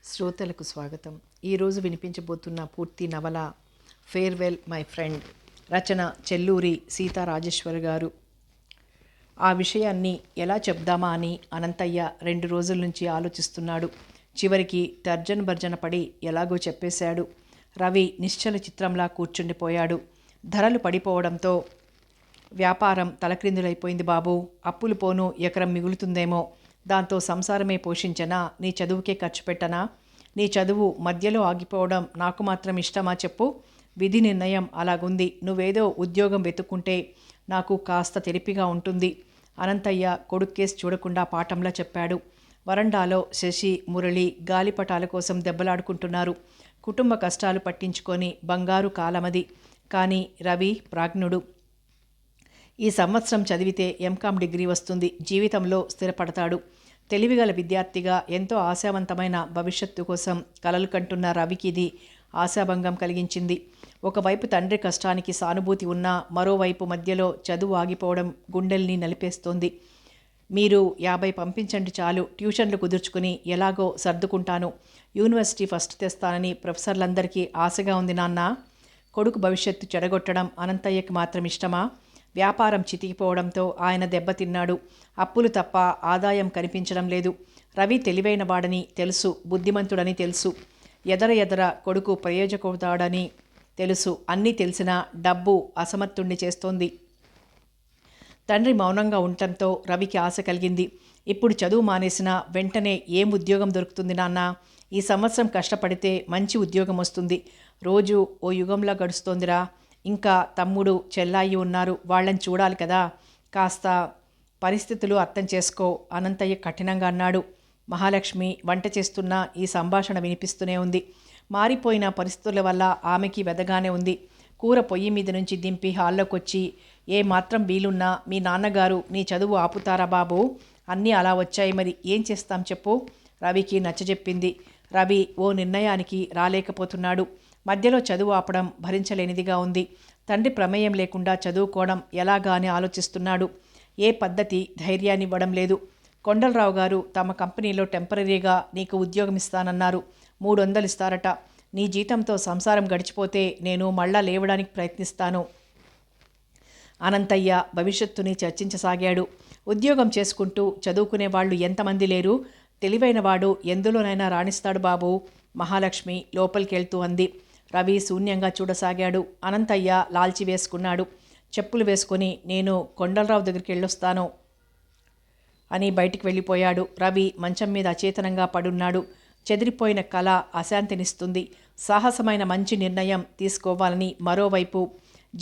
శ్రోతలకు స్వాగతం. ఈరోజు వినిపించబోతున్న పూర్తి నవల ఫేర్వెల్ మై ఫ్రెండ్. రచన చెల్లూరి సీతారాజేశ్వర్ గారు. ఆ విషయాన్ని ఎలా చెప్దామా అని అనంతయ్య 2 రోజుల నుంచి ఆలోచిస్తున్నాడు. చివరికి తర్జన భర్జన పడి ఎలాగో చెప్పేశాడు. రవి నిశ్చల చిత్రంలా కూర్చుండిపోయాడు. ధరలు పడిపోవడంతో వ్యాపారం తలక్రిందులైపోయింది బాబూ. అప్పులు పోను ఎకరం మిగులుతుందేమో. దాంతో సంసారమే పోషించనా? నీ చదువుకే ఖర్చు పెట్టనా? నీ చదువు మధ్యలో ఆగిపోవడం నాకు మాత్రం ఇష్టమా చెప్పు? విధి నిర్ణయం అలాగుంది. నువ్వేదో ఉద్యోగం వెతుక్కుంటే నాకు కాస్త తెలిపిగా ఉంటుంది. అనంతయ్య కొడుక్కేసి చూడకుండా పాఠంలా చెప్పాడు. వరండాలో శశి, మురళి గాలిపటాల కోసం దెబ్బలాడుకుంటున్నారు. కుటుంబ కష్టాలు పట్టించుకొని బంగారు కాలమది. కానీ రవి ప్రాజ్ఞుడు. ఈ సంవత్సరం చదివితే ఎంకామ్ డిగ్రీ వస్తుంది. జీవితంలో స్థిరపడతాడు. తెలివిగల విద్యార్థిగా ఎంతో ఆశావంతమైన భవిష్యత్తు కోసం కలలు కంటున్న రవికి ఇది ఆశాభంగం కలిగించింది. ఒకవైపు తండ్రి కష్టానికి సానుభూతి ఉన్నా మరోవైపు మధ్యలో చదువు ఆగిపోవడం గుండెల్ని నలిపేస్తోంది. మీరు 50 పంపించండి చాలు, ట్యూషన్లు కుదుర్చుకుని ఎలాగో సర్దుకుంటాను. యూనివర్సిటీ ఫస్ట్ తెస్తానని ప్రొఫెసర్లందరికీ ఆశగా ఉంది నాన్న. కొడుకు భవిష్యత్తు చెడగొట్టడం అనంతయ్యకి మాత్రం ఇష్టమా? వ్యాపారం చితికిపోవడంతో ఆయన దెబ్బతిన్నాడు. అప్పులు తప్ప ఆదాయం కనిపించడం లేదు. రవి తెలివైన వాడని తెలుసు, బుద్ధిమంతుడని తెలుసు. ఎదర కొడుకు ప్రయోజకుడని తెలుసు. అన్నీ తెలిసినా డబ్బు అసమర్థుణ్ణి చేస్తోంది. తండ్రి మౌనంగా ఉండటంతో రవికి ఆశ కలిగింది. ఇప్పుడు చదువు మానేసిన వెంటనే ఏం ఉద్యోగం దొరుకుతుంది నాన్న? ఈ సంవత్సరం కష్టపడితే మంచి ఉద్యోగం వస్తుంది. రోజు ఓ యుగంలా గడుస్తోందిరా. ఇంకా తమ్ముడు, చెల్లాయి ఉన్నారు. వాళ్ళని చూడాలి కదా. కాస్త పరిస్థితులు అర్థం చేసుకో, అనంతయ్య కఠినంగా అన్నాడు. మహాలక్ష్మి వంట చేస్తున్న ఈ సంభాషణ వినిపిస్తూనే ఉంది. మారిపోయిన పరిస్థితుల వల్ల ఆమెకి వెదగానే ఉంది. కూర పొయ్యి మీద నుంచి దింపి హాల్లోకొచ్చి, ఏ మాత్రం వీలున్నా మీ నాన్నగారు నీ చదువు ఆపుతారా బాబు? అన్నీ అలా వచ్చాయి, మరి ఏం చేస్తాం చెప్పు? రవికి నచ్చజెప్పింది. రవి ఓ నిర్ణయానికి రాలేకపోతున్నాడు. మధ్యలో చదువు ఆపడం భరించలేనిదిగా ఉంది. తండ్రి ప్రమేయం లేకుండా చదువుకోవడం ఎలాగా అని ఆలోచిస్తున్నాడు. ఏ పద్ధతి ధైర్యాన్నివ్వడం లేదు. కొండలరావు గారు తమ కంపెనీలో టెంపరీగా నీకు ఉద్యోగం ఇస్తానన్నారు. 300 ఇస్తారట. నీ జీతంతో సంసారం గడిచిపోతే నేను మళ్ళా లేవడానికి ప్రయత్నిస్తాను. అనంతయ్య భవిష్యత్తుని చర్చించసాగాడు. ఉద్యోగం చేసుకుంటూ చదువుకునే వాళ్ళు ఎంతమంది లేరు? తెలివైనవాడు ఎందులోనైనా రాణిస్తాడు బాబు, మహాలక్ష్మి లోపలికెళ్తూ అంది. రవి శూన్యంగా చూడసాగాడు. అనంతయ్య లాల్చి వేసుకున్నాడు. చెప్పులు వేసుకొని నేను కొండలరావు దగ్గరికి వెళ్ళొస్తాను అని బయటికి వెళ్ళిపోయాడు. రవి మంచం మీద అచేతనంగా పడున్నాడు. చెదిరిపోయిన కళ అశాంతినిస్తుంది. సాహసమైన మంచి నిర్ణయం తీసుకోవాలని మరోవైపు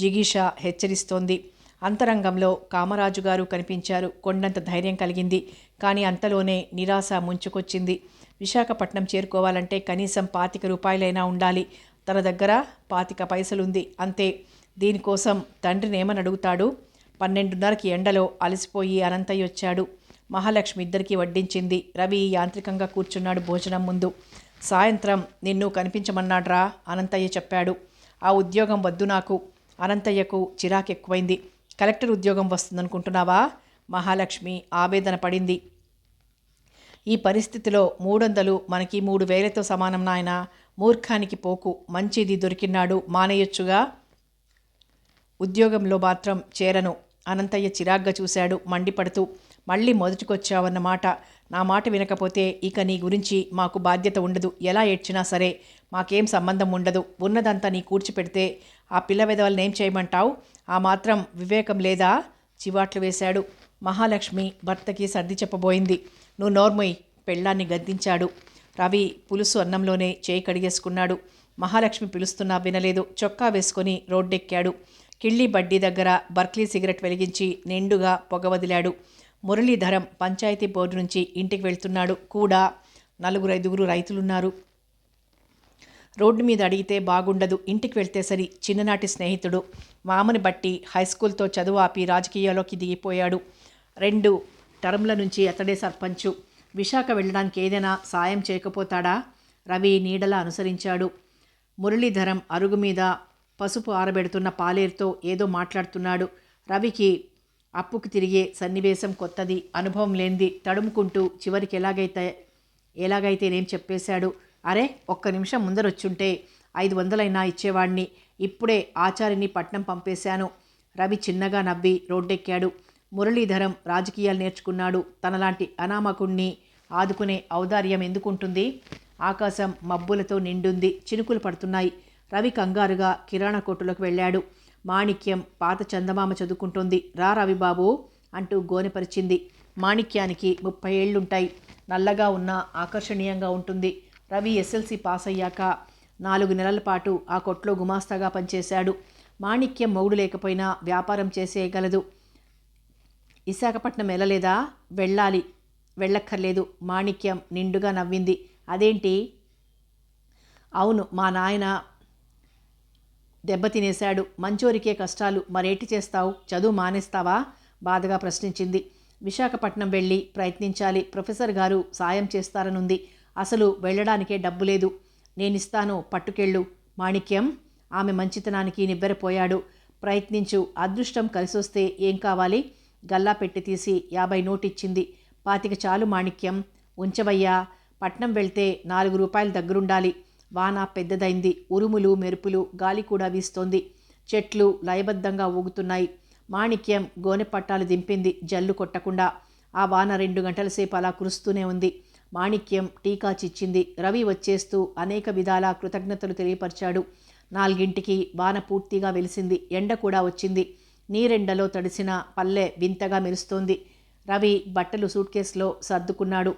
జిగీష హెచ్చరిస్తోంది. అంతరంగంలో కామరాజు గారు కనిపించారు. కొండంత ధైర్యం కలిగింది. కానీ అంతలోనే నిరాశ ముంచుకొచ్చింది. విశాఖపట్నం చేరుకోవాలంటే కనీసం 25 రూపాయలైనా ఉండాలి. తన దగ్గర 25 పైసలుంది అంతే. దీనికోసం తండ్రిని ఏమని అడుగుతాడు? 12:30కి ఎండలో అలసిపోయి అనంతయ్య వచ్చాడు. మహాలక్ష్మి ఇద్దరికీ వడ్డించింది. రవి యాంత్రికంగా కూర్చున్నాడు భోజనం ముందు. సాయంత్రం నిన్ను కనిపించమన్నాడ్రా, అనంతయ్య చెప్పాడు. ఆ ఉద్యోగం వద్దు నాకు. అనంతయ్యకు చిరాకెక్కువైంది. కలెక్టర్ ఉద్యోగం వస్తుందనుకుంటున్నావా? మహాలక్ష్మి ఆవేదన పడింది. ఈ పరిస్థితిలో 300 మనకి 3000తో సమానం నాయన. మూర్ఖానికి పోకు. మంచిది దొరికినాడు మానేయొచ్చుగా. ఉద్యోగంలో మాత్రం చేరను. అనంతయ్య చిరాగ్గా చూశాడు మండిపడుతూ. మళ్ళీ మొదటికొచ్చావన్నమాట. నా మాట వినకపోతే ఇక నీ గురించి మాకు బాధ్యత ఉండదు. ఎలా ఏడ్చినా సరే మాకేం సంబంధం ఉండదు. ఉన్నదంతా నీ కూర్చిపెడితే ఆ పిల్ల వెధవలనేం చేయమంటావు? ఆ మాత్రం వివేకం లేదా? చివాట్లు వేశాడు. మహాలక్ష్మి భర్తకి సర్ది చెప్పబోయింది. నువ్వు నోర్మొయ్, పెళ్ళాన్ని గద్దించాడు. రవి పులుసు అన్నంలోనే చేయి కడిగేసుకున్నాడు. మహాలక్ష్మి పిలుస్తున్నా వినలేదు. చొక్కా వేసుకొని రోడ్డెక్కాడు. కిళ్ళి బడ్డీ దగ్గర బర్క్లీ సిగరెట్ వెలిగించి నిండుగా పొగ వదిలాడు. మురళీధరం పంచాయతీ బోర్డు నుంచి ఇంటికి వెళ్తున్నాడు. కూడా 4-5 రైతులున్నారు. రోడ్డు మీద అడిగితే బాగుండదు. ఇంటికి వెళ్తే సరి. చిన్ననాటి స్నేహితుడు. మామని బట్టి హైస్కూల్తో చదువు ఆపి రాజకీయాల్లోకి దిగిపోయాడు. 2 టర్మ్ల నుంచి అతడే సర్పంచు. విశాఖ వెళ్ళడానికి ఏదైనా సాయం చేయకపోతాడా? రవి నీడలా అనుసరించాడు. మురళీధరం అరుగు మీద పసుపు ఆరబెడుతున్న పాలేరుతో ఏదో మాట్లాడుతున్నాడు. రవికి అప్పుకు తిరిగే సన్నివేశం కొత్తది, అనుభవం లేనిది. తడుముకుంటూ చివరికి ఎలాగైతేనేం చెప్పేశాడు. అరే, ఒక్క నిమిషం ముందరొచ్చుంటే 500 ఇచ్చేవాణ్ణి. ఇప్పుడే ఆచారిని పట్నం పంపేశాను. రవి చిన్నగా నవ్వి రోడ్డెక్కాడు. మురళీధరం రాజకీయాలు నేర్చుకున్నాడు. తనలాంటి అనామకుణ్ణి ఆదుకునే ఔదార్యం ఎందుకుంటుంది? ఆకాశం మబ్బులతో నిండుంది. చినుకులు పడుతున్నాయి. రవి కంగారుగా కిరాణా కొట్టులోకి వెళ్ళాడు. మాణిక్యం పాత చందమామ చదువుకుంటోంది. రా రవిబాబు అంటూ గోనెపరిచింది. మాణిక్యానికి 30 ఏళ్లుంటాయి. నల్లగా ఉన్న ఆకర్షణీయంగా ఉంటుంది. రవి ఎస్ఎల్సి పాస్ అయ్యాక 4 నెలల పాటు ఆ కొట్లో గుమాస్తాగా పనిచేశాడు. మాణిక్యం మొగుడు లేకపోయినా వ్యాపారం చేసేయగలదు. విశాఖపట్నం వెళ్ళలేదా? వెళ్ళక్కర్లేదు. మాణిక్యం నిండుగా నవ్వింది. అదేంటి? అవును, మా నాయన దెబ్బతినేశాడు. మంచోరికే కష్టాలు. మరేటి చేస్తావు? చదువు మానేస్తావా? బాధగా ప్రశ్నించింది. విశాఖపట్నం వెళ్ళి ప్రయత్నించాలి. ప్రొఫెసర్ గారు సాయం చేస్తారనుంది. అసలు వెళ్ళడానికే డబ్బు లేదు. నేనిస్తాను, పట్టుకెళ్ళు. మాణిక్యం ఆమె మంచితనానికి నివ్వెరపోయాడు. ప్రయత్నించు, అదృష్టం కలిసొస్తే ఏం కావాలి? గల్లా పెట్టి తీసి 50 నోటిచ్చింది. 25 చాలు మాణిక్యం. ఉంచవయ్యా. పట్నం వెళ్తే 4 రూపాయలు దగ్గరుండాలి. వాన పెద్దదైంది. ఉరుములు మెరుపులు, గాలి కూడా వీస్తోంది. చెట్లు లయబద్ధంగా ఊగుతున్నాయి. మాణిక్యం గోనె పట్టాలు దింపింది జల్లు కొట్టకుండా. ఆ వాన 2 గంటల సేపు అలా కురుస్తూనే ఉంది. మాణిక్యం టీకా చిచ్చింది. రవి వచ్చేస్తూ అనేక విధాల కృతజ్ఞతలు తెలియపరిచాడు. 4ంటికి వాన పూర్తిగా వెలిసింది. ఎండ కూడా వచ్చింది. నీరెండలో తడిసిన పల్లె వింతగా మెరుస్తోంది. రవి బట్టలు సూట్ కేసులో సర్దుకున్నాడు.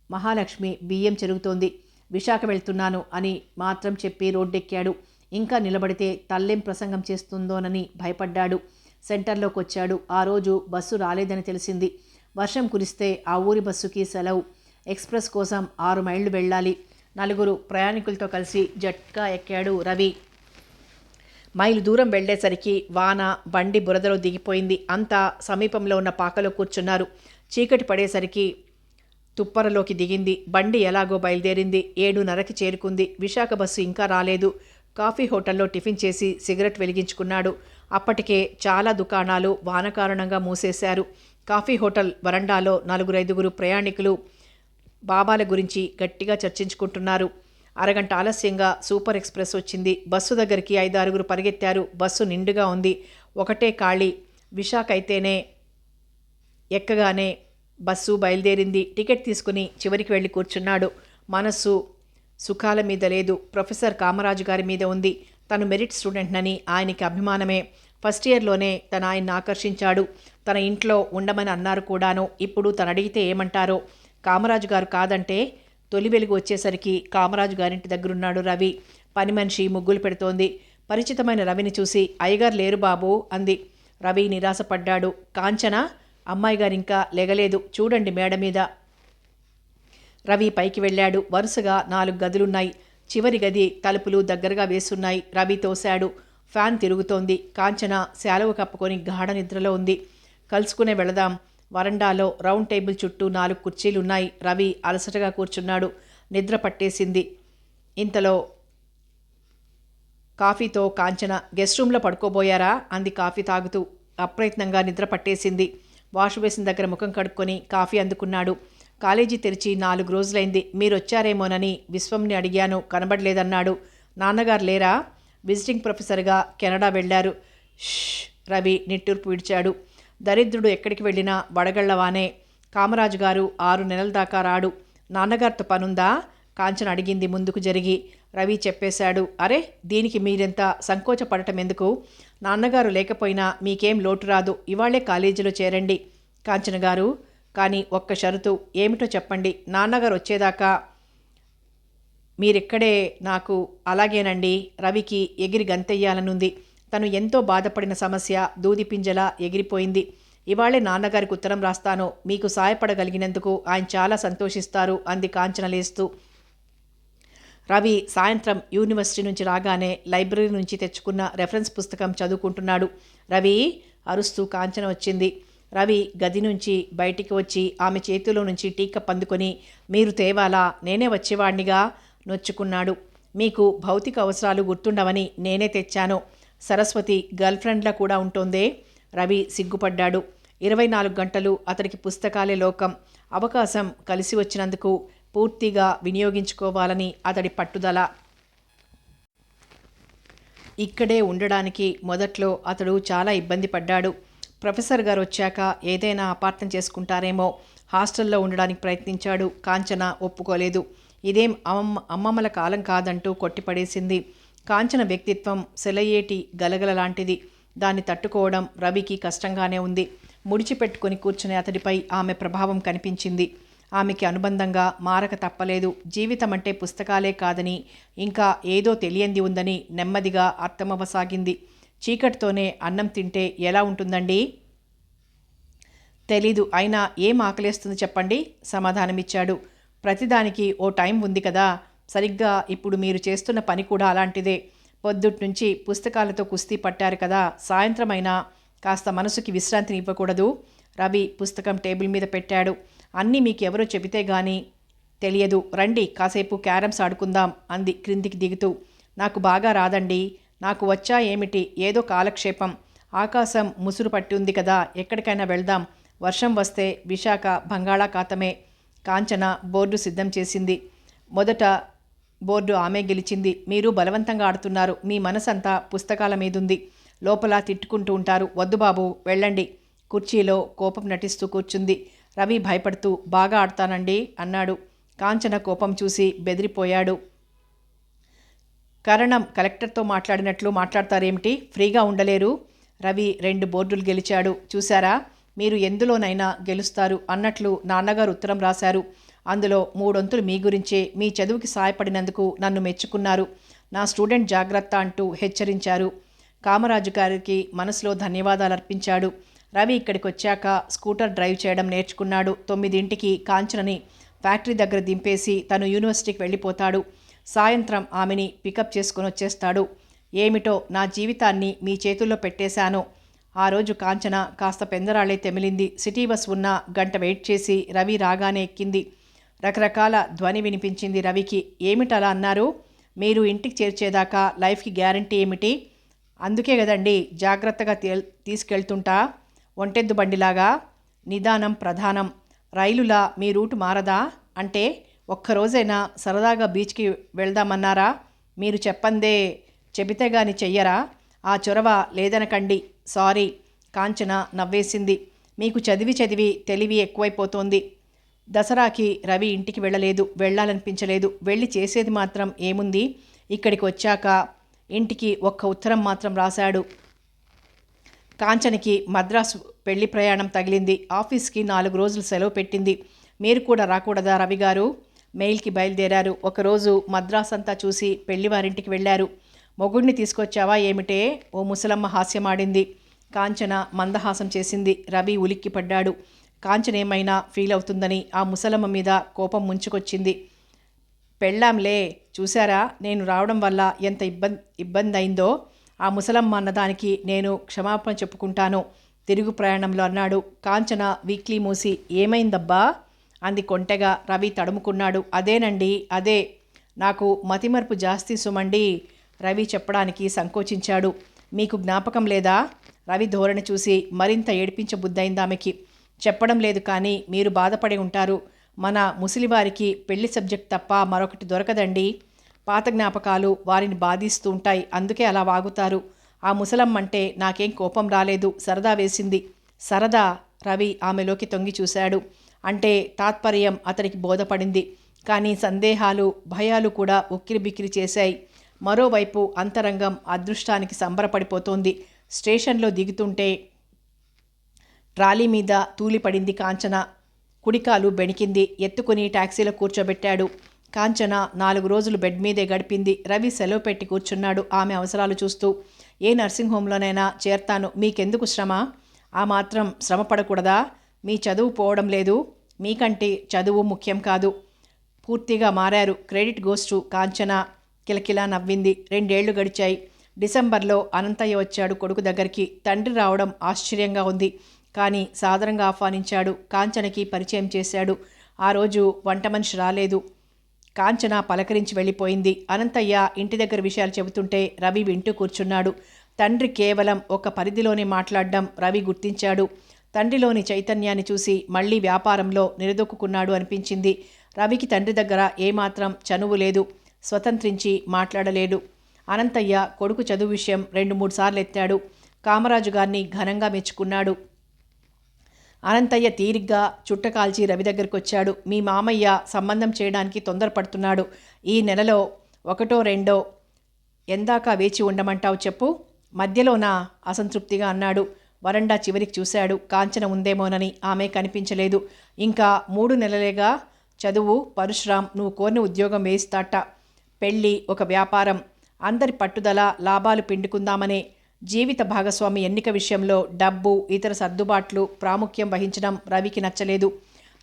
మహాలక్ష్మి బియ్యం చెరుగుతోంది. విశాఖ వెళ్తున్నాను అని మాత్రం చెప్పి రోడ్డెక్కాడు. ఇంకా నిలబడితే తల్లేం ప్రసంగం చేస్తుందోనని భయపడ్డాడు. సెంటర్లోకి వచ్చాడు. ఆ రోజు బస్సు రాలేదని తెలిసింది. వర్షం కురిస్తే ఆ ఊరి బస్సుకి సెలవు. ఎక్స్ప్రెస్ కోసం 6 మైళ్ళు వెళ్ళాలి. 4 ప్రయాణికులతో కలిసి జట్కా ఎక్కాడు రవి. మైలు దూరం వెళ్లేసరికి వాన బండి బురదలో దిగిపోయింది. అంతా సమీపంలో ఉన్న పాకలో కూర్చున్నారు. చీకటి పడేసరికి తుప్పరలోకి దిగింది. బండి ఎలాగో బయలుదేరింది. 7:30కి చేరుకుంది. విశాఖ బస్సు ఇంకా రాలేదు. కాఫీ హోటల్లో టిఫిన్ చేసి సిగరెట్ వెలిగించుకున్నాడు. అప్పటికే చాలా దుకాణాలు వాన కారణంగా మూసేశారు. కాఫీ హోటల్ వరండాలో 4-5 ప్రయాణికులు బాబాల గురించి గట్టిగా చర్చించుకుంటున్నారు. అరగంట ఆలస్యంగా సూపర్ ఎక్స్ప్రెస్ వచ్చింది. బస్సు దగ్గరికి 5-6 పరిగెత్తారు. బస్సు నిండుగా ఉంది. ఒకటే ఖాళీ. విశాఖ అయితేనే ఎక్కగానే బస్సు బయలుదేరింది. టికెట్ తీసుకుని చివరికి వెళ్ళి కూర్చున్నాడు. మనస్సు సుఖాల మీద లేదు. ప్రొఫెసర్ కామరాజు గారి మీద ఉంది. తను మెరిట్ స్టూడెంట్నని ఆయనకి అభిమానమే. ఫస్ట్ ఇయర్లోనే తను ఆయన్ని ఆకర్షించాడు. తన ఇంట్లో ఉండమని అన్నారు కూడాను. ఇప్పుడు తను అడిగితే ఏమంటారో. కామరాజు గారు కాదంటే. తొలి వెలుగు వచ్చేసరికి కామరాజు గారింటి దగ్గరున్నాడు రవి. పని మనిషి ముగ్గులు పెడుతోంది. పరిచితమైన రవిని చూసి అయ్యగారు లేరు బాబు అంది. రవి నిరాశపడ్డాడు. కాంచన అమ్మాయి గారు ఇంకా లెగలేదు. చూడండి మేడ మీద. రవి పైకి వెళ్ళాడు. వరుసగా 4 గదులున్నాయి. చివరి గది తలుపులు దగ్గరగా వేసున్నాయి. రవి తోశాడు. ఫ్యాన్ తిరుగుతోంది. కాంచన శాలువ కప్పుకొని గాఢ నిద్రలో ఉంది. కలుసుకునే వెళదాం. వరండాలో రౌండ్ టేబుల్ చుట్టూ 4 కుర్చీలున్నాయి. రవి అలసటగా కూర్చున్నాడు. నిద్ర పట్టేసింది. ఇంతలో కాఫీతో కాంచన గెస్ట్ రూమ్లో పడుకోబోయారా అంది కాఫీ తాగుతూ. అప్రయత్నంగా నిద్ర పట్టేసింది. వాష్ బేసిన్ దగ్గర ముఖం కడుక్కొని కాఫీ అందుకున్నాడు. కాలేజీ తెరిచి 4 రోజులైంది. మీరొచ్చారేమోనని విశ్వంని అడిగాను. కనబడలేదన్నాడు. నాన్నగారు లేరా? విజిటింగ్ ప్రొఫెసర్గా కెనడా వెళ్ళారు. రవి నిట్టూర్పు విడిచాడు. దరిద్రుడు ఎక్కడికి వెళ్ళినా వడగళ్లవానే. కామరాజు గారు 6 నెలల దాకా రాడు. నాన్నగారితో పనుందా? కాంచన అడిగింది ముందుకు జరిగి. రవి చెప్పేశాడు. అరే, దీనికి మీరెంత సంకోచపడటం ఎందుకు? నాన్నగారు లేకపోయినా మీకేం లోటు రాదు. ఇవాళ్లే కాలేజీలో చేరండి. కాంచన గారు, కానీ ఒక్క షరతు. ఏమిటో చెప్పండి. నాన్నగారు వచ్చేదాకా మీరిక్కడే. నాకు అలాగేనండి. రవికి ఎగిరి గంతెయ్యాలనుంది. తను ఎంతో బాధపడిన సమస్య దూదిపింజలా ఎగిరిపోయింది. ఇవాళే నాన్నగారికి ఉత్తరం రాస్తాను. మీకు సాయపడగలిగినందుకు ఆయన చాలా సంతోషిస్తారు అంది కాంచన లేస్తూ. రవి సాయంత్రం యూనివర్సిటీ నుంచి రాగానే లైబ్రరీ నుంచి తెచ్చుకున్న రెఫరెన్స్ పుస్తకం చదువుకుంటున్నాడు. రవి అరుస్తూ కాంచన వచ్చింది. రవి గది నుంచి బయటికి వచ్చి ఆమె చేతిలో నుంచి టీ కప్ అందుకొని, మీరు తేవాలా? నేనే వచ్చేవాణ్ణిగా నొచ్చుకున్నాడు. మీకు భౌతిక అవసరాలు గుర్తుండవని నేనే తెచ్చాను. సరస్వతి గర్ల్ ఫ్రెండ్లా కూడా ఉంటోందే. రవి సిగ్గుపడ్డాడు. 24 గంటలు అతడికి పుస్తకాలే లోకం. అవకాశం కలిసి వచ్చినందుకు పూర్తిగా వినియోగించుకోవాలని అతడి పట్టుదల. ఇక్కడే ఉండడానికి మొదట్లో అతడు చాలా ఇబ్బంది పడ్డాడు. ప్రొఫెసర్ గారు వచ్చాక ఏదైనా అపార్థం చేసుకుంటారేమో హాస్టల్లో ఉండడానికి ప్రయత్నించాడు. కాంచన ఒప్పుకోలేదు. ఇదేం అమ్మమ్మల కాలం కాదంటూ కొట్టిపడేసింది. కాంచన వ్యక్తిత్వం సెలయేటి గలగల లాంటిది. దాన్ని తట్టుకోవడం రవికి కష్టంగానే ఉంది. ముడిచిపెట్టుకుని కూర్చునే అతడిపై ఆమె ప్రభావం కనిపించింది. ఆమెకి అనుబంధంగా మారక తప్పలేదు. జీవితం అంటే పుస్తకాలే కాదని, ఇంకా ఏదో తెలియంది ఉందని నెమ్మదిగా అర్థమవసాగింది. చీకటితోనే అన్నం తింటే ఎలా ఉంటుందండి? తెలీదు, అయినా ఏం ఆకలేస్తుంది చెప్పండి, సమాధానమిచ్చాడు. ప్రతిదానికి ఓ టైం ఉంది కదా. సరిగ్గా ఇప్పుడు మీరు చేస్తున్న పని కూడా అలాంటిదే. పొద్దుట్నుంచి పుస్తకాలతో కుస్తీ పట్టారు కదా, సాయంత్రం అయినా కాస్త మనసుకి విశ్రాంతిని ఇవ్వకూడదు. రవి పుస్తకం టేబుల్ మీద పెట్టాడు. అన్నీ మీకెవరో చెబితే గానీ తెలియదు. రండి కాసేపు క్యారమ్స్ ఆడుకుందాం అంది క్రిందికి దిగుతూ. నాకు బాగా రాదండి. నాకు వచ్చా ఏమిటి, ఏదో కాలక్షేపం. ఆకాశం ముసురు పట్టి ఉంది కదా, ఎక్కడికైనా వెళ్దాం. వర్షం వస్తే విశాఖ బంగాళాఖాతమే. కాంచన బోర్డు సిద్ధం చేసింది. మొదట బోర్డు ఆమె గెలిచింది. మీరు బలవంతంగా ఆడుతున్నారు. మీ మనసంతా పుస్తకాల మీదుంది. లోపల తిట్టుకుంటూ ఉంటారు. వద్దు బాబు, వెళ్ళండి. కుర్చీలో కోపం నటిస్తూ కూర్చుంది. రవి భయపడుతూ బాగా ఆడతానండి అన్నాడు. కాంచన కోపం చూసి బెదిరిపోయాడు. కరణం కలెక్టర్తో మాట్లాడినట్లు మాట్లాడతారేమిటి? ఫ్రీగా ఉండలేరు? రవి 2 బోర్డులు గెలిచాడు. చూశారా, మీరు ఎందులోనైనా గెలుస్తారు అన్నట్లు నాన్నగారు ఉత్తరం రాశారు. అందులో 3 వంతులు మీ గురించే. మీ చదువుకి సాయపడినందుకు నన్ను మెచ్చుకున్నారు. నా స్టూడెంట్ జాగ్రత్త అంటూ హెచ్చరించారు. కామరాజు గారికి మనసులో ధన్యవాదాలు అర్పించాడు. రవి ఇక్కడికి వచ్చాక స్కూటర్ డ్రైవ్ చేయడం నేర్చుకున్నాడు. 9ంటికి కాంచనని ఫ్యాక్టరీ దగ్గర దింపేసి తను యూనివర్సిటీకి వెళ్ళిపోతాడు. సాయంత్రం ఆమెని పికప్ చేసుకుని వచ్చేస్తాడు. ఏమిటో నా జీవితాన్ని మీ చేతుల్లో పెట్టేశాను. ఆ రోజు కాంచన కాస్త పెందరాళ్లే తెమిలింది. సిటీ బస్ ఉన్న గంట వెయిట్ చేసి రవి రాగానే ఎక్కింది. రకరకాల ధ్వని వినిపించింది రవికి. ఏమిటలా అన్నారు? మీరు ఇంటికి చేర్చేదాకా లైఫ్కి గ్యారంటీ ఏమిటి? అందుకే కదండి జాగ్రత్తగా తీసుకెళ్తుంటా. ఒంటెద్దు బండిలాగా. నిదానం ప్రధానం. రైలులా మీ రూటు మారదా? అంటే ఒక్కరోజైనా సరదాగా బీచ్కి వెళ్దామన్నారా? మీరు చెబితే గాని చెయ్యరా? ఆ చొరవ లేదనకండి. సారీ. కాంచన నవ్వేసింది. మీకు చదివి తెలివి ఎక్కువైపోతోంది. దసరాకి రవి ఇంటికి వెళ్ళలేదు. వెళ్ళాలనిపించలేదు. వెళ్ళి చేసేది మాత్రం ఏముంది? ఇక్కడికి వచ్చాక ఇంటికి ఒక్క ఉత్తరం మాత్రం రాశాడు. కాంచనకి మద్రాసు పెళ్లి ప్రయాణం తగిలింది. ఆఫీస్కి 4 రోజులు సెలవు పెట్టింది. మీరు కూడా రాకూడదా రవి గారు? మెయిల్కి బయలుదేరారు. ఒకరోజు మద్రాసు అంతా చూసి పెళ్లివారింటికి వెళ్ళారు. మొగుడిని తీసుకొచ్చావా ఏమిటే? ఓ ముసలమ్మ హాస్యమాడింది. కాంచన మందహాసం చేసింది. రవి ఉలిక్కిపడ్డాడు. కాంచన ఏమైనా ఫీల్ అవుతుందని ఆ ముసలమ్మ మీద కోపం ముంచుకొచ్చింది. పెళ్ళాంలే, చూశారా నేను రావడం వల్ల ఎంత ఇబ్బంది అయిందో. ఆ ముసలమ్మ అన్నదానికి నేను క్షమాపణ చెప్పుకుంటాను తిరుగు ప్రయాణంలో అన్నాడు. కాంచన వీక్లీ మూసి ఏమైందబ్బా అంది కొంటెగా. రవి తడుముకున్నాడు. అదేనండి, అదే. నాకు మతిమరుపు జాస్తి సుమండి. రవి చెప్పడానికి సంకోచించాడు. మీకు జ్ఞాపకం లేదా? రవి ధోరణి చూసి మరింత ఏడిపించబుద్దయింది ఆమెకి. చెప్పడం లేదు కానీ మీరు బాధపడి ఉంటారు. మన ముసలివారికి పెళ్లి సబ్జెక్ట్ తప్ప మరొకటి దొరకదండి. పాత జ్ఞాపకాలు వారిని బాధిస్తూ ఉంటాయి. అందుకే అలా వాగుతారు. ఆ ముసలమ్మంటే నాకేం కోపం రాలేదు, సరదా వేసింది. సరదా? రవి ఆమెలోకి తొంగి చూశాడు. అంటే తాత్పర్యం అతనికి బోధపడింది. కానీ సందేహాలు, భయాలు కూడా ఉక్కిరిబిక్కిరి చేశాయి. మరోవైపు అంతరంగం అదృష్టానికి సంబరపడిపోతోంది. స్టేషన్లో దిగుతుంటే ట్రాలీ మీద తూలిపడింది కాంచన. కుడికాలు బెణికింది. ఎత్తుకుని టాక్సీలో కూర్చోబెట్టాడు. కాంచన 4 రోజులు బెడ్ మీదే గడిపింది. రవి సెలవు పెట్టి కూర్చున్నాడు ఆమె అవసరాలు చూస్తూ. ఏ నర్సింగ్ హోంలోనైనా చేరతాను, మీకెందుకు శ్రమ? ఆ మాత్రం శ్రమ పడకూడదా? మీ చదువు పోవడం లేదు. మీకంటే చదువు ముఖ్యం కాదు. పూర్తిగా మారారు. Credit goes to Kanchana. కిలకిలా నవ్వింది. 2 ఏళ్లు గడిచాయి. డిసెంబర్లో అనంతయ్య వచ్చాడు కొడుకు దగ్గరికి. తండ్రి రావడం ఆశ్చర్యంగా ఉంది. కానీ సాదరంగా ఆహ్వానించాడు. కాంచనకి పరిచయం చేశాడు. ఆ రోజు వంట మనిషి రాలేదు. కాంచన పలకరించి వెళ్ళిపోయింది. అనంతయ్య ఇంటి దగ్గర విషయాలు చెబుతుంటే రవి వింటూ కూర్చున్నాడు. తండ్రి కేవలం ఒక పరిధిలోనే మాట్లాడడం రవి గుర్తించాడు. తండ్రిలోని చైతన్యాన్ని చూసి మళ్లీ వ్యాపారంలో నిలదొక్కున్నాడు అనిపించింది. రవికి తండ్రి దగ్గర ఏమాత్రం చనువు లేదు, స్వతంత్రించి మాట్లాడలేడు. అనంతయ్య కొడుకు చదువు విషయం 2-3 సార్లు ఎత్తాడు. కామరాజు గారిని ఘనంగా మెచ్చుకున్నాడు. అనంతయ్య తీరిగ్గా చుట్టకాల్చి రవి దగ్గరికి వచ్చాడు. మీ మామయ్య సంబంధం చేయడానికి తొందరపడుతున్నాడు. ఈ నెలలో 1-2 ఎందాకా వేచి ఉండమంటావు చెప్పు. మధ్యలోన అసంతృప్తిగా అన్నాడు. వరండా చివరికి చూశాడు. కాంచన ఉందేమోనని. ఆమె కనిపించలేదు. ఇంకా 3 నెలలేగా చదువు. పరశురాం నువ్వు కోరిన ఉద్యోగం వేయిస్తాట. పెళ్ళి ఒక వ్యాపారం. అందరి పట్టుదల లాభాలు పిండుకుందామనే. జీవిత భాగస్వామి ఎన్నిక విషయంలో డబ్బు, ఇతర సర్దుబాట్లు ప్రాముఖ్యం వహించడం రవికి నచ్చలేదు.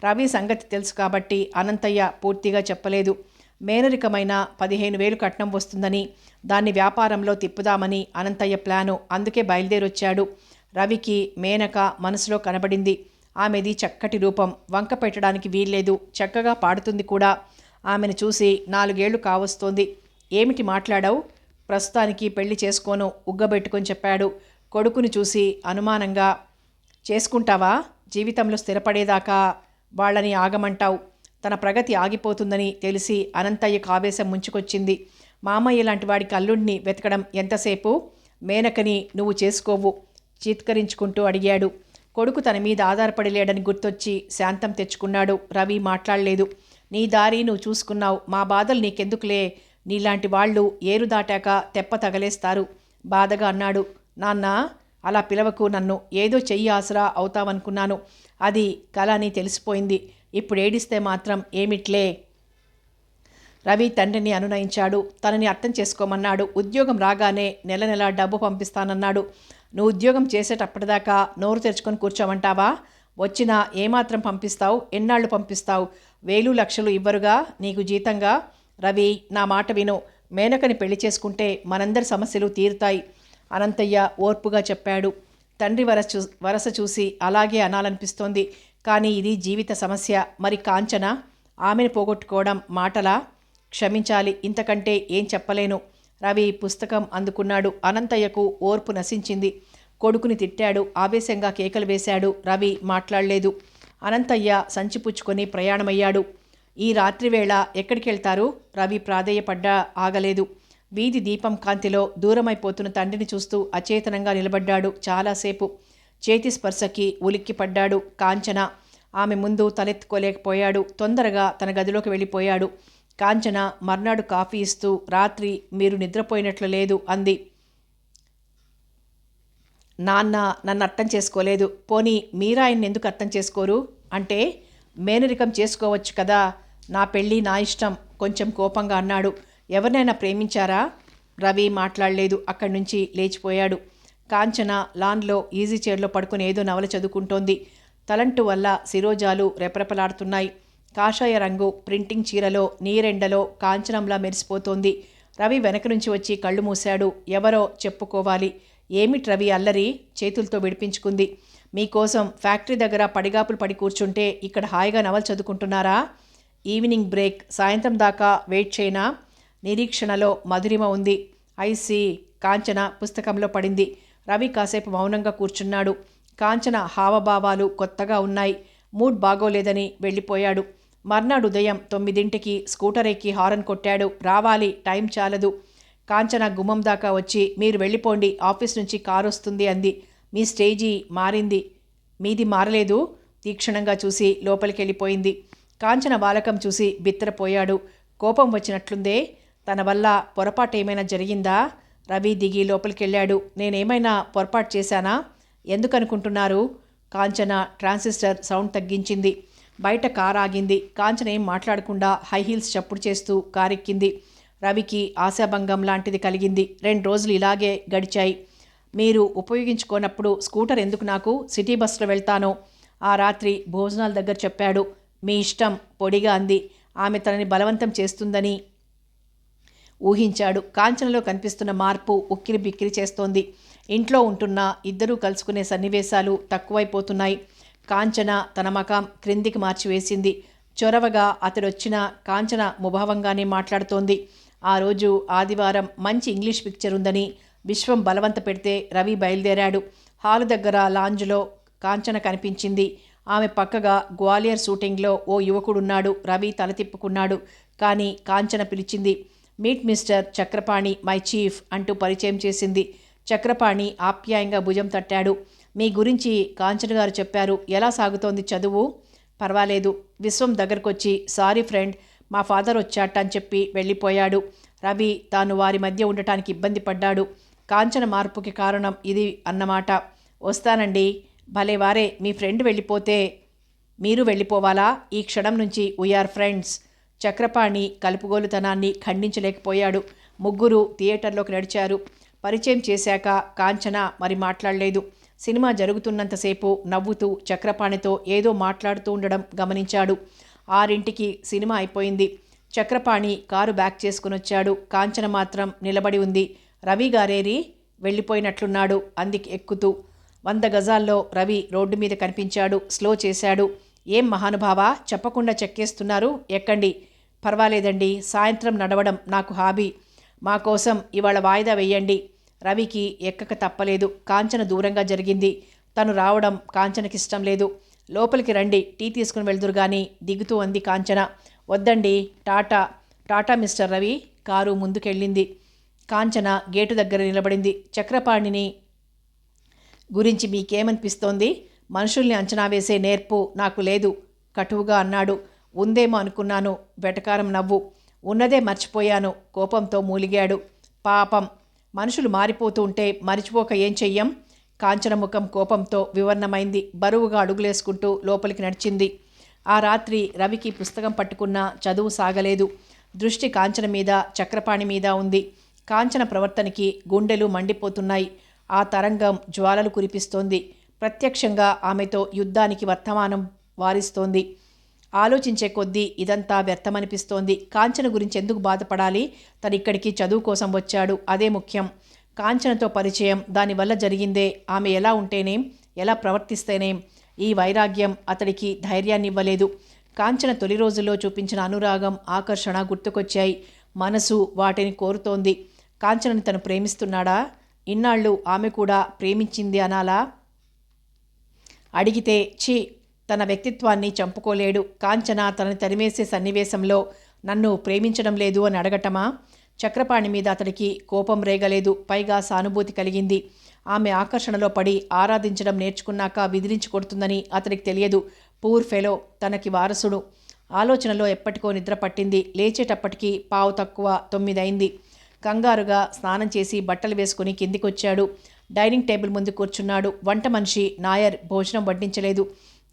రవి సంగతి తెలుసు కాబట్టి అనంతయ్య పూర్తిగా చెప్పలేదు. మేనరికమైన 15,000 కట్నం వస్తుందని, దాన్ని వ్యాపారంలో తిప్పుదామని అనంతయ్య ప్లాను. అందుకే బయలుదేరొచ్చాడు. రవికి మేనక మనసులో కనబడింది. ఆమెది చక్కటి రూపం, వంక పెట్టడానికి వీల్లేదు, చక్కగా పాడుతుంది కూడా. ఆమెను చూసి 4 ఏళ్లు కావస్తోంది. ఏమిటి మాట్లాడావు? ప్రస్తుతానికి పెళ్లి చేసుకోను ఉగ్గబెట్టుకొని చెప్పాడు. కొడుకుని చూసి అనుమానంగా, చేసుకుంటావా? జీవితంలో స్థిరపడేదాకా వాళ్ళని ఆగమంటావు. తన ప్రగతి ఆగిపోతుందని తెలిసి అనంతయ్యకు ఆవేశం ముంచుకొచ్చింది. మామయ్య లాంటి వాడికి అల్లుడిని వెతకడం ఎంతసేపు? మేనకని నువ్వు చేసుకోవు చీత్కరించుకుంటూ అడిగాడు. కొడుకు తన మీద ఆధారపడి లేడని గుర్తొచ్చి శాంతం తెచ్చుకున్నాడు. రవి మాట్లాడలేదు. నీ దారి నువ్వు చూసుకున్నావు, మా బాధలు నీకెందుకులే, నీలాంటి వాళ్ళు ఏరు దాటాక తెప్ప తగలేస్తారు బాధగా అన్నాడు. నాన్న అలా పిలవకు నన్ను, ఏదో చెయ్యి ఆసరా అవుతావనుకున్నాను, అది కల అని తెలిసిపోయింది. ఇప్పుడు ఏడిస్తే మాత్రం ఏమిట్లే. రవి తండ్రిని అనునయించాడు. తనని అర్థం చేసుకోమన్నాడు. ఉద్యోగం రాగానే నెల నెల డబ్బు పంపిస్తానన్నాడు. నువ్వు ఉద్యోగం చేసేటప్పటిదాకా నోరు తెరుచుకొని కూర్చోమంటావా? వచ్చినా ఏమాత్రం పంపిస్తావు? ఎన్నాళ్ళు పంపిస్తావు? 1,000-1,00,000 ఇవ్వరుగా నీకు జీతంగా? రవి నా మాట విను. మేనకని పెళ్లి చేసుకుంటే మనందరి సమస్యలు తీరుతాయి అనంతయ్య ఓర్పుగా చెప్పాడు. తండ్రి వరస చూసి అలాగే అనాలనిపిస్తోంది. కానీ ఇది జీవిత సమస్య. మరి కాంచన? ఆమెను పోగొట్టుకోవడం మాటలా? క్షమించాలి, ఇంతకంటే ఏం చెప్పలేను. రవి పుస్తకం అందుకున్నాడు. అనంతయ్యకు ఓర్పు నశించింది. కొడుకుని తిట్టాడు. ఆవేశంగా కేకలు వేశాడు. రవి మాట్లాడలేదు. అనంతయ్య సంచిపుచ్చుకొని ప్రయాణమయ్యాడు. ఈ రాత్రివేళ ఎక్కడికి వెళ్తారు? రవి ప్రాధేయపడ్డా ఆగలేదు. వీధి దీపం కాంతిలో దూరమైపోతున్న తండ్రిని చూస్తూ అచేతనంగా నిలబడ్డాడు చాలాసేపు. చేతి స్పర్శకి ఉలిక్కిపడ్డాడు. కాంచన ఆమె ముందు తలెత్తుకోలేకపోయాడు. తొందరగా తన గదిలోకి వెళ్ళిపోయాడు. కాంచన మర్నాడు కాఫీ ఇస్తూ, రాత్రి మీరు నిద్రపోయినట్లు లేదు అంది. నాన్న నన్ను అర్థం చేసుకోలేదు. పోనీ మీరాయన్ని ఎందుకు అర్థం చేసుకోరు? అంటే మేనరికం చేసుకోవచ్చు కదా, నా పెళ్ళి నా ఇష్టం కొంచెం కోపంగా అన్నాడు. ఎవరినైనా ప్రేమించారా? రవి మాట్లాడలేదు. అక్కడి నుంచి లేచిపోయాడు. కాంచన లాన్లో ఈజీ చైర్లో పడుకుని ఏదో నవల చదువుకుంటోంది. తలంటు వల్ల శిరోజాలు రెపరెపలాడుతున్నాయి. కాషాయ రంగు ప్రింటింగ్ చీరలో నీరెండలో కాంచనంలా మెరిసిపోతోంది. రవి వెనక నుంచి వచ్చి కళ్ళు మూశాడు. ఎవరో చెప్పుకోవాలి. ఏమిటి రవి అల్లరి? చేతులతో విడిపించుకుంది. మీకోసం ఫ్యాక్టరీ దగ్గర పడిగాపులు పడి కూర్చుంటే ఇక్కడ హాయిగా నవలు చదువుకుంటున్నారా? ఈవినింగ్ బ్రేక్, సాయంత్రం దాకా వెయిట్ చేయనా? నిరీక్షణలో మధురిమ ఉంది. ఐసి. కాంచన పుస్తకంలో పడింది. రవి కాసేపు మౌనంగా కూర్చున్నాడు. కాంచన హావభావాలు కొత్తగా ఉన్నాయి. మూడ్ బాగోలేదని వెళ్ళిపోయాడు. మర్నాడు ఉదయం 9ంటికి స్కూటర్ ఎక్కి హారన్ కొట్టాడు. రావాలి, టైం చాలదు. కాంచన గుమ్మం దాకా వచ్చి, మీరు వెళ్ళిపోండి, ఆఫీస్ నుంచి కారు వస్తుంది అంది. మీ స్టేజీ మారింది, మీది మారలేదు. తీక్షణంగా చూసి లోపలికి వెళ్ళిపోయింది. కాంచన బాలకం చూసి బిత్తరపోయాడు. కోపం వచ్చినట్లుందే. తన వల్ల పొరపాటు ఏమైనా జరిగిందా? రవి దిగి లోపలికెళ్ళాడు. నేనేమైనా పొరపాటు చేశానా? ఎందుకనుకుంటున్నారు? కాంచన ట్రాన్సిస్టర్ సౌండ్ తగ్గించింది. బయట కారు ఆగింది. కాంచన ఏం మాట్లాడకుండా హై హీల్స్ చప్పుడు చేస్తూ కారెక్కింది. రవికి ఆశాభంగం లాంటిది కలిగింది. 2 రోజులు ఇలాగే గడిచాయి. మీరు ఉపయోగించుకోనప్పుడు స్కూటర్ ఎందుకు నాకు? సిటీ బస్సులో వెళ్తాను. ఆ రాత్రి భోజనాల దగ్గర చెప్పాడు. మీ ఇష్టం పొడిగా అంది. ఆమె తనని బలవంతం చేస్తుందని ఊహించాడు. కాంచనలో కనిపిస్తున్న మార్పు ఉక్కిరి బిక్కిరి చేస్తోంది. ఇంట్లో ఉంటున్న ఇద్దరూ కలుసుకునే సన్నివేశాలు తక్కువైపోతున్నాయి. కాంచన తన మకాం క్రిందికి మార్చివేసింది. చొరవగా అతడొచ్చిన కాంచన ముభావంగానే మాట్లాడుతోంది. ఆ రోజు ఆదివారం, మంచి ఇంగ్లీష్ పిక్చర్ ఉందని విశ్వం బలవంత పెడితే రవి బయలుదేరాడు. హాలు దగ్గర లాంజ్లో కాంచన కనిపించింది. ఆమె పక్కగా గ్వాలియర్ షూటింగ్లో ఓ యువకుడున్నాడు. రవి తల తిప్పుకున్నాడు. కానీ కాంచన పిలిచింది. Meet mister Chakrapani, my chief అంటూ పరిచయం చేసింది. చక్రపాణి ఆప్యాయంగా భుజం తట్టాడు. మీ గురించి కాంచన గారు చెప్పారు. ఎలా సాగుతోంది చదువు? పర్వాలేదు. విశ్వం దగ్గరకొచ్చి సారీ ఫ్రెండ్, మా ఫాదర్ వచ్చాట అని చెప్పి వెళ్ళిపోయాడు. రవి తాను వారి మధ్య ఉండటానికి ఇబ్బంది పడ్డాడు. కాంచన మార్పుకి కారణం ఇది అన్నమాట. వస్తానండి. భలే వారే, మీ ఫ్రెండ్ వెళ్ళిపోతే మీరు వెళ్ళిపోవాలా? ఈ క్షణం నుంచి వీఆర్ ఫ్రెండ్స్. చక్రపాణి కలుపుగోలుతనాన్ని ఖండించలేకపోయాడు. ముగ్గురు థియేటర్లోకి నడిచారు. పరిచయం చేశాక కాంచన మరి మాట్లాడలేదు. సినిమా జరుగుతున్నంతసేపు నవ్వుతూ చక్రపాణితో ఏదో మాట్లాడుతూ ఉండడం గమనించాడు. 6ంటికి సినిమా అయిపోయింది. చక్రపాణి కారు బ్యాక్ చేసుకుని వచ్చాడు. కాంచన మాత్రం నిలబడి ఉంది. రవి గారేరి వెళ్ళిపోయినట్లున్నాడు అంది ఎక్కుతూ. 100 గజాల్లో రవి రోడ్డు మీద కనిపించాడు. స్లో చేశాడు. ఏం మహానుభావా, చెప్పకుండా చెక్కేస్తున్నారు, ఎక్కండి. పర్వాలేదండి, సాయంత్రం నడవడం నాకు హాబీ. మా కోసం ఇవాళ వాయిదా వేయండి. రవికి ఎక్కక తప్పలేదు. కాంచన దూరంగా జరిగింది. తను రావడం కాంచనకిష్టం లేదు. లోపలికి రండి, టీ తీసుకుని వెళ్దురు గాని దిగుతూ అంది కాంచన. వద్దండి, tata. Tata mister Ravi. Car ముందుకెళ్ళింది. కాంచన గేటు దగ్గర నిలబడింది. చక్రపాణిని గురించి మీకేమనిపిస్తోంది? మనుషుల్ని అంచనా వేసే నేర్పు నాకు లేదు కటువుగా అన్నాడు. ఉందేమో అనుకున్నాను. వెటకారం నవ్వు. ఉన్నదే మర్చిపోయాను. కోపంతో మూలిగాడు. పాపం, మనుషులు మారిపోతూ ఉంటే మరిచిపోక ఏం చెయ్యం? కాంచన ముఖం కోపంతో వివర్ణమైంది. బరువుగా అడుగులేసుకుంటూ లోపలికి నడిచింది. ఆ రాత్రి రవికి పుస్తకం పట్టుకున్నా చదువు సాగలేదు. దృష్టి కాంచన మీద, చక్రపాణి మీద ఉంది. కాంచన ప్రవర్తనకి గుండెలు మండిపోతున్నాయి. ఆ తరంగం జ్వాలలు కురిపిస్తోంది. ప్రత్యక్షంగా ఆమెతో యుద్ధానికి వర్తమానం వారిస్తోంది. ఆలోచించే కొద్దీ ఇదంతా వ్యర్థమనిపిస్తోంది. కాంచన గురించి ఎందుకు బాధపడాలి? తనిక్కడికి చదువు కోసం వచ్చాడు, అదే ముఖ్యం. కాంచనతో పరిచయం, దానివల్ల జరిగిందే. ఆమె ఎలా ఉంటేనేం, ఎలా ప్రవర్తిస్తేనేం. ఈ వైరాగ్యం అతడికి ధైర్యాన్ని ఇవ్వలేదు. కాంచన తొలి రోజుల్లో చూపించిన అనురాగం, ఆకర్షణ గుర్తుకొచ్చాయి. మనసు వాటిని కోరుతోంది. కాంచనని తను ప్రేమిస్తున్నాడా? ఇన్నాళ్ళు ఆమె కూడా ప్రేమించింది అనాలా? అడిగితే ఛీ, తన వ్యక్తిత్వాన్ని చంపుకోలేడు. కాంచన తనని తరిమేసే సన్నివేశంలో నన్ను ప్రేమించడం లేదు అని అడగటమా? చక్రపాణి మీద అతడికి కోపం రేగలేదు, పైగా సానుభూతి కలిగింది. ఆమె ఆకర్షణలో పడి ఆరాధించడం నేర్చుకున్నాక విదిలించి కొడుతుందని అతడికి తెలియదు. పూర్ ఫెలో, తనకి వారసుడు. ఆలోచనలో ఎప్పటికో నిద్ర పట్టింది. లేచేటప్పటికి 9:15 అయింది. కంగారుగా స్నానం చేసి బట్టలు వేసుకుని కిందికొచ్చాడు. డైనింగ్ టేబుల్ ముందు కూర్చున్నాడు. వంట మనిషి నాయర్ భోజనం వడ్డించలేదు.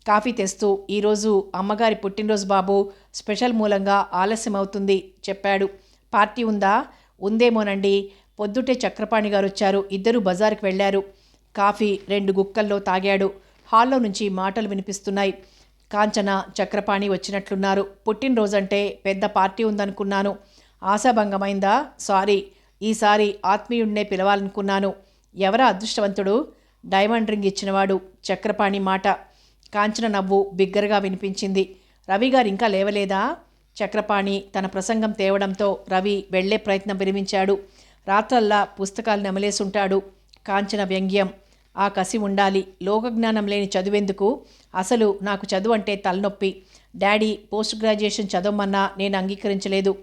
కాఫీ తెస్తూ, ఈరోజు అమ్మగారి పుట్టినరోజు బాబు, స్పెషల్ మూలంగా ఆలస్యం అవుతుంది చెప్పాడు. పార్టీ ఉందా? ఉందేమోనండి. పొద్దుటే చక్రపాణి గారు వచ్చారు. ఇద్దరూ బజారుకి వెళ్లారు. కాఫీ 2 గుక్కల్లో తాగాడు. హాల్లో నుంచి మాటలు వినిపిస్తున్నాయి. కాంచన, చక్రపాణి వచ్చినట్లున్నారు. పుట్టినరోజంటే పెద్ద పార్టీ ఉందనుకున్నాను. ఆశాభంగమైందా? సారీ. ఈసారి ఆత్మీయుణ్ణే పిలవాలనుకున్నాను. ఎవరా అదృష్టవంతుడు? Diamond ring ఇచ్చినవాడు. చక్రపాణి మాట. కాంచన నవ్వు బిగ్గరగా వినిపించింది. రవి గారు ఇంకా లేవలేదా? చక్రపాణి తన ప్రసంగం తేవడంతో రవి వెళ్లే ప్రయత్నం విరమించాడు. రాత్రల్లా పుస్తకాలు నెమలేసుంటాడు. కాంచన వ్యంగ్యం. ఆ కసి ఉండాలి. లోకజ్ఞానం లేని చదువెందుకు? అసలు నాకు చదువు అంటే తలనొప్పి. డాడీ పోస్ట్ గ్రాడ్యుయేషన్ చదవమన్నా నేను అంగీకరించలేదు.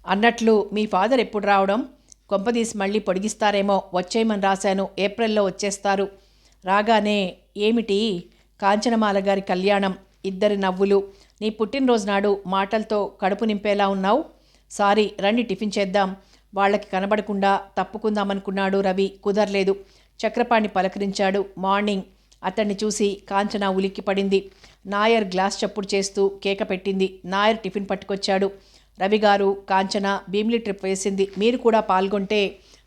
అన్నట్లు మీ ఫాదర్ ఎప్పుడు రావడం? కొంపదీసి మళ్ళీ పొడిగిస్తారేమో. వచ్చేయమని రాశాను. ఏప్రిల్లో వచ్చేస్తారు. రాగానే ఏమిటి? కాంచనమాల గారి కళ్యాణం. ఇద్దరి నవ్వులు. నీ పుట్టినరోజు నాడు మాటలతో కడుపు నింపేలా ఉన్నావు. సారీ, రండి టిఫిన్ చేద్దాం. వాళ్ళకి కనబడకుండా తప్పుకుందామనుకున్నాడు రవి. కుదరలేదు. చక్రపాణి పలకరించాడు. మార్నింగ్. అతన్ని చూసి కాంచన ఉలిక్కిపడింది. నాయర్ గ్లాస్ చప్పుడు చేస్తూ కేక పెట్టింది. నాయర్ టిఫిన్ పట్టుకొచ్చాడు. రవిగారు, కాంచన భీమిలి ట్రిప్ వేసింది. మీరు కూడా పాల్గొంటే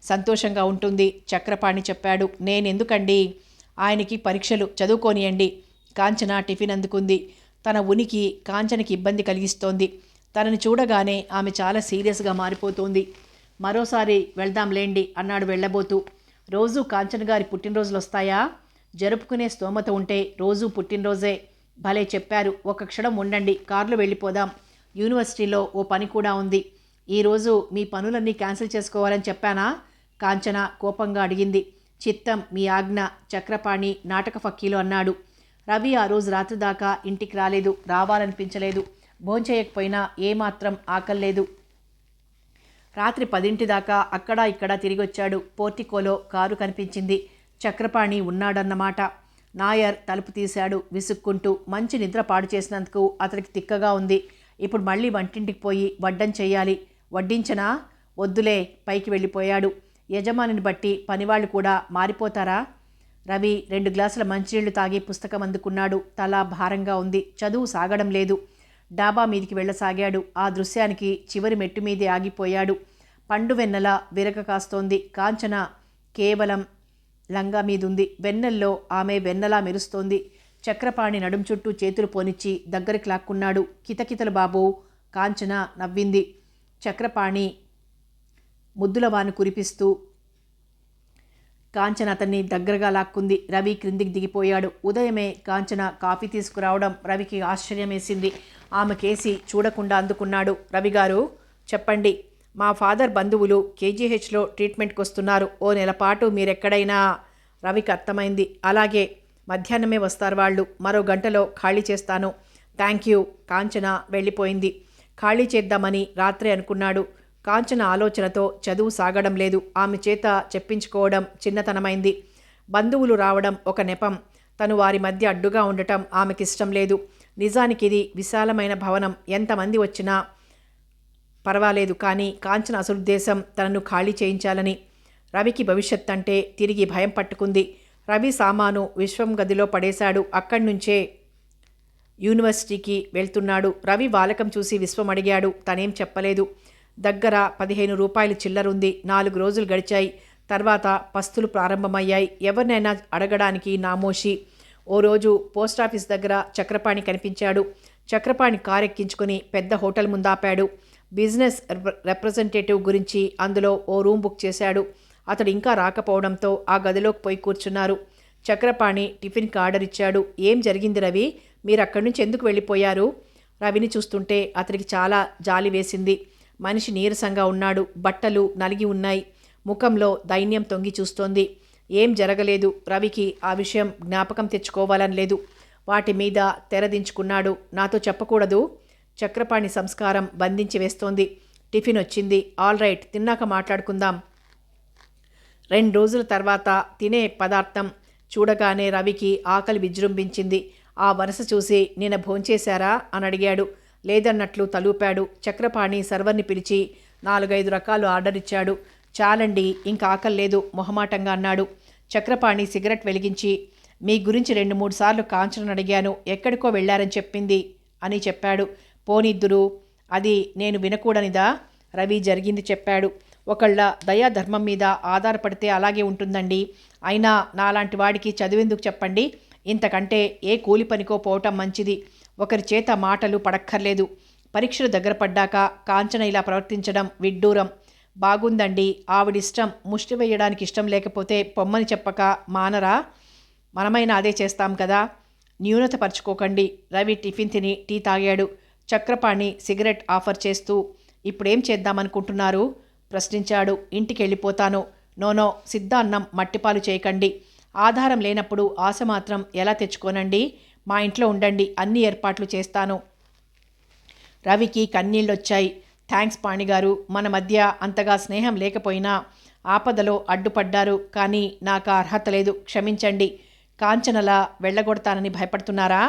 సంతోషంగా ఉంటుంది చక్రపాణి చెప్పాడు. నేనెందుకండి? ఆయనకి పరీక్షలు, చదువుకోనియండి. కాంచన టిఫిన్ అందుకుంది. తన ఉనికి కాంచనకి ఇబ్బంది కలిగిస్తోంది. తనని చూడగానే ఆమె చాలా సీరియస్గా మారిపోతోంది. మరోసారి వెళ్దాంలేండి అన్నాడు వెళ్ళబోతూ. రోజూ కాంచన గారి పుట్టినరోజులు వస్తాయా? జరుపుకునే స్తోమత ఉంటే రోజూ పుట్టినరోజే. భలే చెప్పారు. ఒక క్షణం ఉండండి, కారులో వెళ్ళిపోదాం. యూనివర్సిటీలో ఓ పని కూడా ఉంది. ఈరోజు మీ పనులన్నీ క్యాన్సిల్ చేసుకోవాలని చెప్పానా? కాంచన కోపంగా అడిగింది. చిత్తం మీ ఆజ్ఞ, చక్రపాణి నాటక ఫక్కీలో అన్నాడు. రవి ఆ రోజు రాత్రి దాకా ఇంటికి రాలేదు. రావాలనిపించలేదు. భోంచేయకపోయినా ఏమాత్రం ఆకల్లేదు. రాత్రి 10 దాకా అక్కడా ఇక్కడా తిరిగొచ్చాడు. పోర్టికోలో కారు కనిపించింది. చక్రపాణి ఉన్నాడన్నమాట. నాయర్ తలుపు తీశాడు విసుక్కుంటూ. మంచి నిద్ర పాడు చేసినందుకు అతనికి తిక్కగా ఉంది. ఇప్పుడు మళ్ళీ వంటింటికి పోయి వడ్డం చెయ్యాలి. వడ్డించనా? వద్దులే, పైకి వెళ్ళిపోయాడు. యజమానిని బట్టి పనివాళ్ళు కూడా మారిపోతారా? రవి 2 గ్లాసుల మంచినీళ్లు తాగి పుస్తకం అందుకున్నాడు. తల భారంగా ఉంది. చదువు సాగడం లేదు. డాబా మీదికి వెళ్ళసాగాడు. ఆ దృశ్యానికి చివరి మెట్టు మీదే ఆగిపోయాడు. పండు వెన్నెల విరగ కాస్తోంది. కాంచన కేవలం లంగా మీదుంది. వెన్నెల్లో ఆమె వెన్నెలా మెరుస్తోంది. చక్రపాణి నడుం చుట్టూ చేతులు పోనిచ్చి దగ్గరికి లాక్కున్నాడు. కితకితలు బాబూ. కాంచన నవ్వింది. చక్రపాణి ముద్దులవాను కురిపిస్తూ కాంచన అతన్ని దగ్గరగా లాక్కుంది. రవి క్రిందికి దిగిపోయాడు. ఉదయమే కాంచన కాఫీ తీసుకురావడం రవికి ఆశ్చర్యం వేసింది. ఆమె కేసి చూడకుండా అందుకున్నాడు. రవిగారు, చెప్పండి. మా ఫాదర్ బంధువులు కేజీహెచ్లో ట్రీట్మెంట్కి వస్తున్నారు. ఓ నెలపాటు మీరెక్కడైనా. రవికి అర్థమైంది. అలాగే, మధ్యాహ్నమే వస్తారు వాళ్ళు. మరో గంటలో ఖాళీ చేస్తాను. Thank you. కాంచన వెళ్ళిపోయింది. ఖాళీ చేద్దామని రాత్రే అనుకున్నాడు. కాంచన ఆలోచనతో చదువు సాగడం లేదు. ఆమె చేత చెప్పించుకోవడం చిన్నతనమైంది. బంధువులు రావడం ఒక నెపం. తను వారి మధ్య అడ్డుగా ఉండటం ఆమెకిష్టం లేదు. నిజానికి ఇది విశాలమైన భవనం. ఎంతమంది వచ్చినా పర్వాలేదు. కానీ కాంచన అసలుద్దేశం తనను ఖాళీ చేయించాలని. రవికి భవిష్యత్ అంటే తిరిగి భయం పట్టుకుంది. రవి సామాను విశ్వం గదిలో పడేశాడు. అక్కడి నుంచే యూనివర్సిటీకి వెళ్తున్నాడు. రవి వాలకం చూసి విశ్వం అడిగాడు. తనేం చెప్పలేదు. దగ్గర 15 రూపాయలు చిల్లరుంది. 4 రోజులు గడిచాయి. తర్వాత పస్తులు ప్రారంభమయ్యాయి. ఎవరినైనా అడగడానికి నామోషి. ఓ రోజు పోస్టాఫీస్ దగ్గర చక్రపాణి కనిపించాడు. చక్రపాణి కారెక్కించుకుని పెద్ద హోటల్ ముందాపాడు. బిజినెస్ రిప్రజెంటేటివ్ గురించి అందులో ఓ రూమ్ బుక్ చేశాడు. అతడు ఇంకా రాకపోవడంతో ఆ గదిలోకి పోయి కూర్చున్నారు. చక్రపాణి టిఫిన్కి ఆర్డర్ ఇచ్చాడు. ఏం జరిగింది రవి? మీరు అక్కడి నుంచి ఎందుకు వెళ్ళిపోయారు? రవిని చూస్తుంటే అతనికి చాలా జాలి వేసింది. మనిషి నీరసంగా ఉన్నాడు. బట్టలు నలిగి ఉన్నాయి. ముఖంలో దైన్యం తొంగి చూస్తోంది. ఏం జరగలేదు. రవికి ఆ విషయం జ్ఞాపకం తెచ్చుకోవాలని లేదు. వాటి మీద తెరదించుకున్నాడు. నాతో చెప్పకూడదు? చక్రపాణి సంస్కారం బంధించి వేస్తోంది. టిఫిన్ వచ్చింది. ఆల్ రైట్, తిన్నాక మాట్లాడుకుందాం. 2 రోజుల తర్వాత తినే పదార్థం చూడగానే రవికి ఆకలి విజృంభించింది. ఆ వరుస చూసి నిన్న భోంచేశారా అని అడిగాడు. లేదన్నట్లు తలూపాడు. చక్రపాణి సర్వర్ని పిలిచి 4-5 రకాలు ఆర్డర్ ఇచ్చాడు. చాలండి, ఇంకా ఆకలి లేదు మొహమాటంగా అన్నాడు. చక్రపాణి సిగరెట్ వెలిగించి, మీ గురించి 2-3 సార్లు కాంచనను అడిగాను. ఎక్కడికో వెళ్ళారని చెప్పింది అని చెప్పాడు. పోనిద్దురు. అది నేను వినకూడనిదా? రవి జరిగింది చెప్పాడు. ఒకళ్ళ దయాధర్మం మీద ఆధారపడితే అలాగే ఉంటుందండి. అయినా నాలాంటి వాడికి చదివేందుకు చెప్పండి. ఇంతకంటే ఏ కూలి పనికో పోవటం మంచిది. ఒకరి చేత మాటలు పడక్కర్లేదు. పరీక్షలు దగ్గర పడ్డాక కాంచన ఇలా ప్రవర్తించడం విడ్డూరం. బాగుందండి. ఆవిడిష్టం. ముష్టి వేయడానికి ఇష్టం లేకపోతే పొమ్మని చెప్పక మానరా? మనమైనా అదే చేస్తాం కదా. న్యూనత పరుచుకోకండి. రవి టిఫిన్ తిని టీ తాగాడు. చక్రపాణి సిగరెట్ ఆఫర్ చేస్తూ, ఇప్పుడేం చేద్దామనుకుంటున్నారు ప్రశ్నించాడు. ఇంటికి వెళ్ళిపోతాను. నోనో, సిద్ధాన్నం మట్టిపాలు చేయకండి. ఆధారం లేనప్పుడు ఆశ మాత్రం ఎలా తెచ్చుకోనండి? మా ఇంట్లో ఉండండి, అన్ని ఏర్పాట్లు చేస్తాను. రవికి కన్నీళ్ళొచ్చాయి. థ్యాంక్స్ పాణిగారు. మన మధ్య అంతగా స్నేహం లేకపోయినా ఆపదలో అడ్డుపడ్డారు. కానీ నాకు అర్హత లేదు. క్షమించండి. కాంచనలా వెళ్ళగొడతానని భయపడుతున్నారా?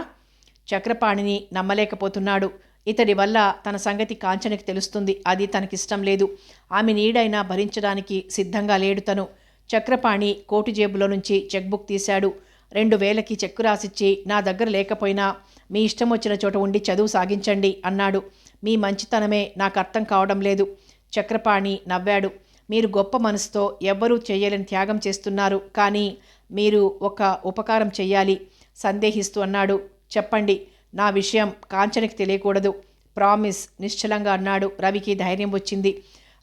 చక్రపాణిని నమ్మలేకపోతున్నాడు. ఇతడి వల్ల తన సంగతి కాంచనకి తెలుస్తుంది. అది తనకిష్టం లేదు. ఆమె నీడైనా భరించడానికి సిద్ధంగా లేడు తను. చక్రపాణి కోటు జేబులో నుంచి చెక్బుక్ తీశాడు. 2000కి చెక్కు రాసిచ్చి, నా దగ్గర లేకపోయినా మీ ఇష్టం వచ్చిన చోట ఉండి చదువు సాగించండి అన్నాడు. మీ మంచితనమే నాకు అర్థం కావడం లేదు. చక్రపాణి నవ్వాడు. మీరు గొప్ప మనసుతో ఎవ్వరూ చేయలేని త్యాగం చేస్తున్నారు. కానీ మీరు ఒక ఉపకారం చెయ్యాలి సందేహిస్తూ అన్నాడు. చెప్పండి. నా విషయం కాంచనకి తెలియకూడదు. ప్రామిస్ నిశ్చలంగా అన్నాడు. రవికి ధైర్యం వచ్చింది.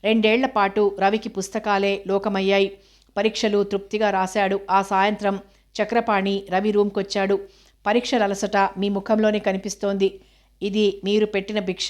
2 ఏళ్ల పాటు రవికి పుస్తకాలే లోకమయ్యాయి. పరీక్షలు తృప్తిగా రాశాడు. ఆ సాయంత్రం చక్రపాణి రవి రూమ్కొచ్చాడు. పరీక్షల అలసట మీ ముఖంలోనే కనిపిస్తోంది. ఇది మీరు పెట్టిన భిక్ష.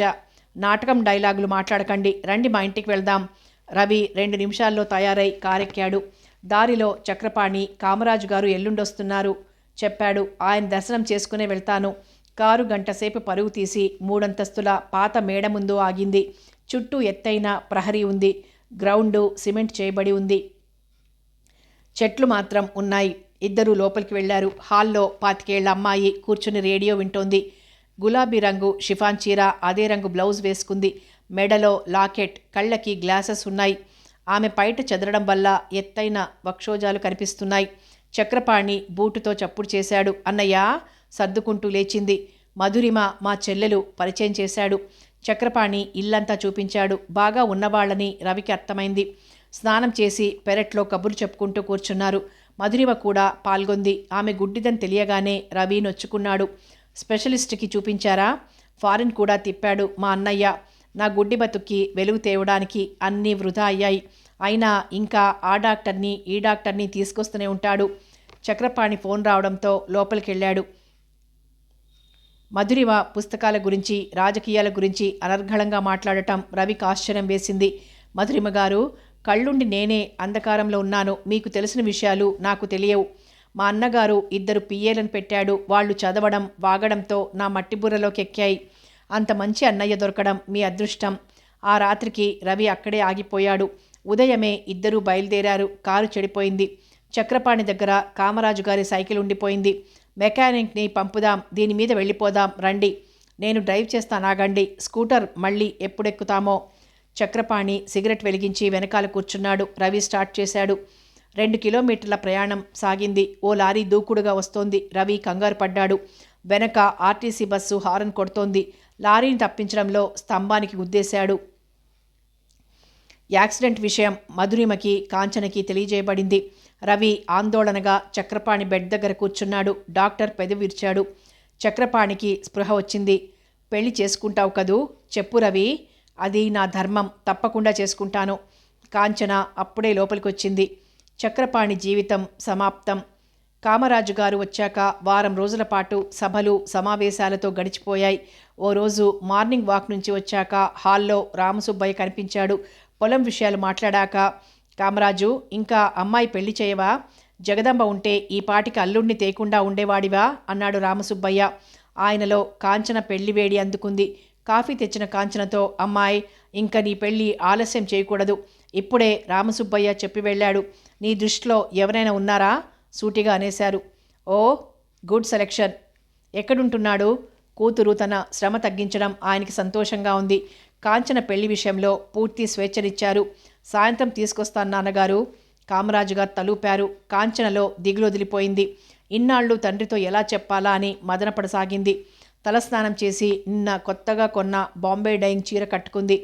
నాటకం డైలాగులు మాట్లాడకండి. రండి మా ఇంటికి వెళ్దాం. రవి 2 నిమిషాల్లో తయారై కారెక్కాడు. దారిలో చక్రపాణి, కామరాజు గారు ఎల్లుండొస్తున్నారు. చెప్పాడు. ఆయన దర్శనం చేసుకునే వెళ్తాను. కారు గంటసేపు పరుగు తీసి 3 అంతస్తుల పాత మేడ ముందు ఆగింది. చుట్టూ ఎత్తైన ప్రహరీ ఉంది. గ్రౌండు సిమెంట్ చేయబడి ఉంది. చెట్లు మాత్రం ఉన్నాయి. ఇద్దరూ లోపలికి వెళ్లారు. హాల్లో 25 ఏళ్ల అమ్మాయి కూర్చుని రేడియో వింటోంది. గులాబీ రంగు షిఫాన్ చీర, అదే రంగు బ్లౌజ్ వేసుకుంది. మెడలో లాకెట్, కళ్ళకి గ్లాసెస్ ఉన్నాయి. ఆమె పైట చెదరడం వల్ల ఎత్తైన వక్షోజాలు కనిపిస్తున్నాయి. చక్రపాణి బూటుతో చప్పుడు చేశాడు. అన్నయ్య సర్దుకుంటూ లేచింది. మధురిమ మా చెల్లెలు పరిచయం చేశాడు. చక్రపాణి ఇల్లంతా చూపించాడు. బాగా ఉన్నవాళ్ళని రవికి అర్థమైంది. స్నానం చేసి పెరట్లో కబుర్లు చెప్పుకుంటూ కూర్చున్నారు. మధురిమ కూడా పాల్గొంది. ఆమె గుడ్డిదని తెలియగానే రవి నొచ్చుకున్నాడు. స్పెషలిస్ట్కి చూపించారా? ఫారిన్ కూడా తిప్పాడు మా అన్నయ్య. నా గుడ్డి బతుక్కి వెలుగు తేవడానికి అన్నీ వృధా అయ్యాయి. అయినా ఇంకా ఆ డాక్టర్ని ఈ డాక్టర్ని తీసుకొస్తూనే ఉంటాడు. చక్రపాణి ఫోన్ రావడంతో లోపలికెళ్ళాడు. మధురిమ పుస్తకాల గురించి, రాజకీయాల గురించి అనర్గళంగా మాట్లాడటం రవికి ఆశ్చర్యం వేసింది. మధురిమ గారు, కళ్ళుండి నేనే అంధకారంలో ఉన్నాను. మీకు తెలిసిన విషయాలు నాకు తెలియవు. మా అన్నగారు 2 పిఏలను పెట్టాడు. వాళ్ళు చదవడం, వాగడంతో నా మట్టిబుర్రలోకి ఎక్కాయి. అంత మంచి అన్నయ్య దొరకడం మీ అదృష్టం. ఆ రాత్రికి రవి అక్కడే ఆగిపోయాడు. ఉదయమే ఇద్దరూ బయలుదేరారు. కారు చెడిపోయింది. చక్రపాణి దగ్గర కామరాజు గారి సైకిల్ ఉండిపోయింది. మెకానిక్ని పంపుదాం, దీని మీద వెళ్ళిపోదాం రండి. నేను డ్రైవ్ చేస్తానాగండి. స్కూటర్ మళ్ళీ ఎప్పుడెక్కుతామో. చక్రపాణి సిగరెట్ వెలిగించి వెనకాల కూర్చున్నాడు. రవి స్టార్ట్ చేశాడు. 2 కిలోమీటర్ల ప్రయాణం సాగింది. ఓ లారీ దూకుడుగా వస్తోంది. రవి కంగారు పడ్డాడు. వెనక ఆర్టీసీ బస్సు హారన్ కొడుతోంది. లారీని తప్పించడంలో స్తంభానికి గుద్దేశాడు. యాక్సిడెంట్ విషయం మధురిమకి, కాంచనకి తెలియజేయబడింది. రవి ఆందోళనగా చక్రపాణి బెడ్ దగ్గర కూర్చున్నాడు. డాక్టర్ పెదవి విరిచాడు. చక్రపాణికి స్పృహ వచ్చింది. పెళ్లి చేసుకుంటావు కదూ? చెప్పు రవి. అది నా ధర్మం, తప్పకుండా చేసుకుంటాను. కాంచన అప్పుడే లోపలికొచ్చింది. చక్రపాణి జీవితం సమాప్తం. కామరాజు గారు వచ్చాక వారం రోజుల పాటు సభలు, సమావేశాలతో గడిచిపోయాయి. ఓ రోజు మార్నింగ్ వాక్ నుంచి వచ్చాక హాల్లో రామసుబ్బయ్య కనిపించాడు. పొలం విషయాలు మాట్లాడాక, కామరాజు, ఇంకా అమ్మాయి పెళ్లి చేయవా? జగదంబ ఉంటే ఈ పాటికి అల్లుడిని తేకుండా ఉండేవాడివా అన్నాడు రామసుబ్బయ్య. ఆయనలో కాంచన పెళ్లి వేడి అందుకుంది. కాఫీ తెచ్చిన కాంచనతో, అమ్మాయి, ఇంక నీ పెళ్లి ఆలస్యం చేయకూడదు. ఇప్పుడే రామసుబ్బయ్య చెప్పి వెళ్ళాడు. నీ దృష్టిలో ఎవరైనా ఉన్నారా? సూటిగా అనేశారు. ఓ, గుడ్ సెలెక్షన్. ఎక్కడుంటున్నాడు? కూతురు తన శ్రమ తగ్గించడం ఆయనకి సంతోషంగా ఉంది. కాంచన పెళ్లి విషయంలో పూర్తి స్వేచ్ఛనిచ్చారు. సాయంత్రం తీసుకొస్తాను నాన్నగారు. కామరాజుగారు తలూపారు. కాంచనలో దిగులు వదిలిపోయింది. ఇన్నాళ్ళు తండ్రితో ఎలా చెప్పాలా అని మదనపడసాగింది. తలస్నానం చేసి నిన్న కొత్తగా కొన్న బాంబే డైయింగ్ చీర కట్టుకుంది.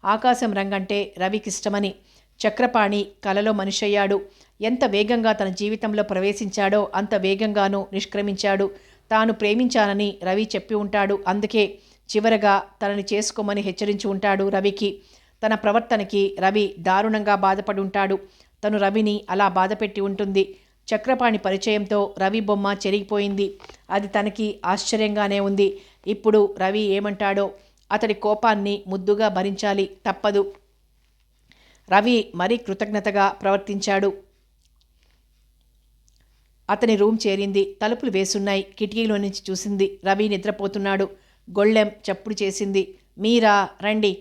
ఆకాశం రంగంటే రవికిష్టమని. చక్రపాణి కలలో మనిషయ్యాడు. ఎంత వేగంగా తన జీవితంలో ప్రవేశించాడో అంత వేగంగానూ నిష్క్రమించాడు. తాను ప్రేమించానని రవి చెప్పి ఉంటాడు. అందుకే చివరగా తనని చేసుకోమని హెచ్చరించి ఉంటాడు రవికి. తన ప్రవర్తనకి రవి దారుణంగా బాధపడి ఉంటాడు. తను రవిని అలా బాధపెట్టి ఉంటుంది. చక్రపాణి పరిచయంతో రవి బొమ్మ చెరిగిపోయింది. అది తనకి ఆశ్చర్యంగానే ఉంది. ఇప్పుడు రవి ఏమంటాడో. అతడి కోపాన్ని ముద్దుగా భరించాలి, తప్పదు. రవి మరీ కృతజ్ఞతగా ప్రవర్తించాడు. అతని రూమ్ చేరింది. తలుపులు వేసున్నాయి. కిటికీలో నుంచి చూసింది. రవి నిద్రపోతున్నాడు. గొళ్ళెం చప్పుడు చేసింది. మీరా, రండి.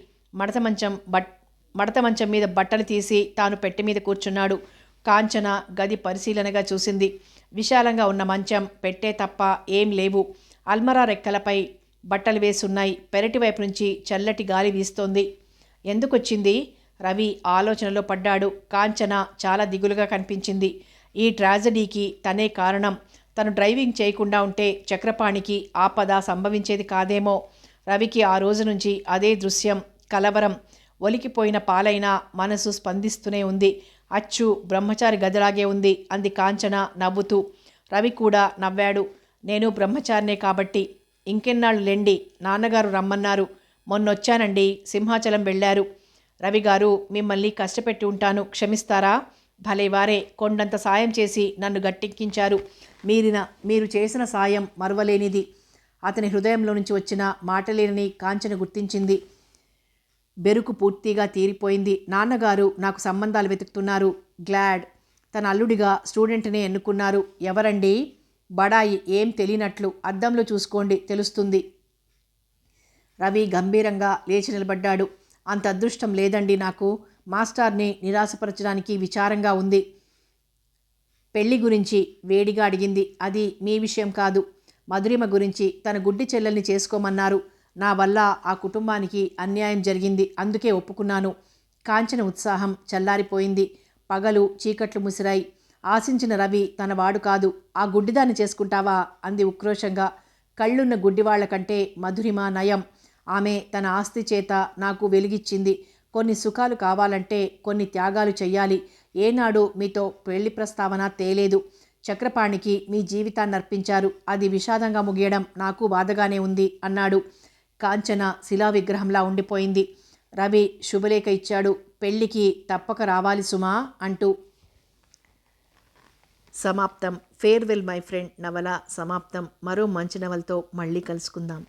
మడత మంచం మీద బట్టలు తీసి తాను పెట్టె మీద కూర్చున్నాడు. కాంచన గది పరిశీలనగా చూసింది. విశాలంగా ఉన్న మంచం, పెట్టే తప్ప ఏం లేవు. అల్మరా రెక్కలపై బట్టలు వేసున్నాయి. పెరటి వైపు నుంచి చల్లటి గాలి వీస్తోంది. ఎందుకొచ్చింది? రవి ఆలోచనలో పడ్డాడు. కాంచన చాలా దిగులుగా కనిపించింది. ఈ ట్రాజడీకి తనే కారణం. తను డ్రైవింగ్ చేయకుండా ఉంటే చక్రపాణికి ఆపద సంభవించేది కాదేమో. రవికి ఆ రోజు నుంచి అదే దృశ్యం, కలవరం. ఒలికిపోయిన పాలైన మనసు స్పందిస్తూనే ఉంది. అచ్చు బ్రహ్మచారి గదిలాగే ఉంది అంది కాంచన నవ్వుతూ. రవి కూడా నవ్వాడు. నేను బ్రహ్మచారినే కాబట్టి. ఇంకెన్నాళ్ళు లెండి, నాన్నగారు రమ్మన్నారు. మొన్నొచ్చానండి, సింహాచలం వెళ్ళారు. రవిగారు, మిమ్మల్ని కష్టపెట్టి ఉంటాను, క్షమిస్తారా? భలేవారే, కొండంత సాయం చేసి నన్ను గట్టెక్కించారు. మీరు చేసిన సాయం మరువలేనిది. అతని హృదయంలో నుంచి వచ్చిన మాటలేని కాంచన గుర్తించింది. బెరుకు పూర్తిగా తీరిపోయింది. నాన్నగారు నాకు సంబంధాలు వెతుకుతున్నారు. గ్లాడ్. తన అల్లుడిగా స్టూడెంట్నే ఎన్నుకున్నారు. ఎవరండి? బడాయి ఏం తెలియనట్లు అద్దంలో చూసుకోండి, తెలుస్తుంది. రవి గంభీరంగా లేచి నిలబడ్డాడు. అంత అదృష్టం లేదండి నాకు. మాస్టార్ని నిరాశపరచడానికి విచారంగా ఉంది. పెళ్లి గురించి వేడిగా అడిగింది. అది మీ విషయం కాదు. మధురిమ గురించి. తన గుడ్డి చెల్లెల్ని చేసుకోమన్నారు. నా వల్ల ఆ కుటుంబానికి అన్యాయం జరిగింది. అందుకే ఒప్పుకున్నాను. కాంచన ఉత్సాహం చల్లారిపోయింది. పగలు చీకట్లు ముసిరాయి. ఆశించిన రవి తన వాడు కాదు. ఆ గుడ్డిదాన్ని చేసుకుంటావా అంది ఉక్రోషంగా. కళ్ళున్న గుడ్డివాళ్ల కంటే మధురిమ నయం. ఆమె తన ఆస్తి చేత నాకు వెలిగిచ్చింది. కొన్ని సుఖాలు కావాలంటే కొన్ని త్యాగాలు చెయ్యాలి. ఏనాడు మీతో పెళ్లి ప్రస్తావన తేలేదు. చక్రపాణికి మీ జీవితాన్ని అర్పించారు. అది విషాదంగా ముగియడం నాకు బాధగానే ఉంది అన్నాడు. కాంచన శిలా విగ్రహంలా ఉండిపోయింది. రవి శుభలేఖ ఇచ్చాడు. పెళ్లికి తప్పక రావాలి సుమా అంటూ. సమాప్తం. ఫేర్వెల్ మై ఫ్రెండ్ నవల సమాప్తం. మరో మంచి నవలతో మళ్ళీ కలుసుకుందాం.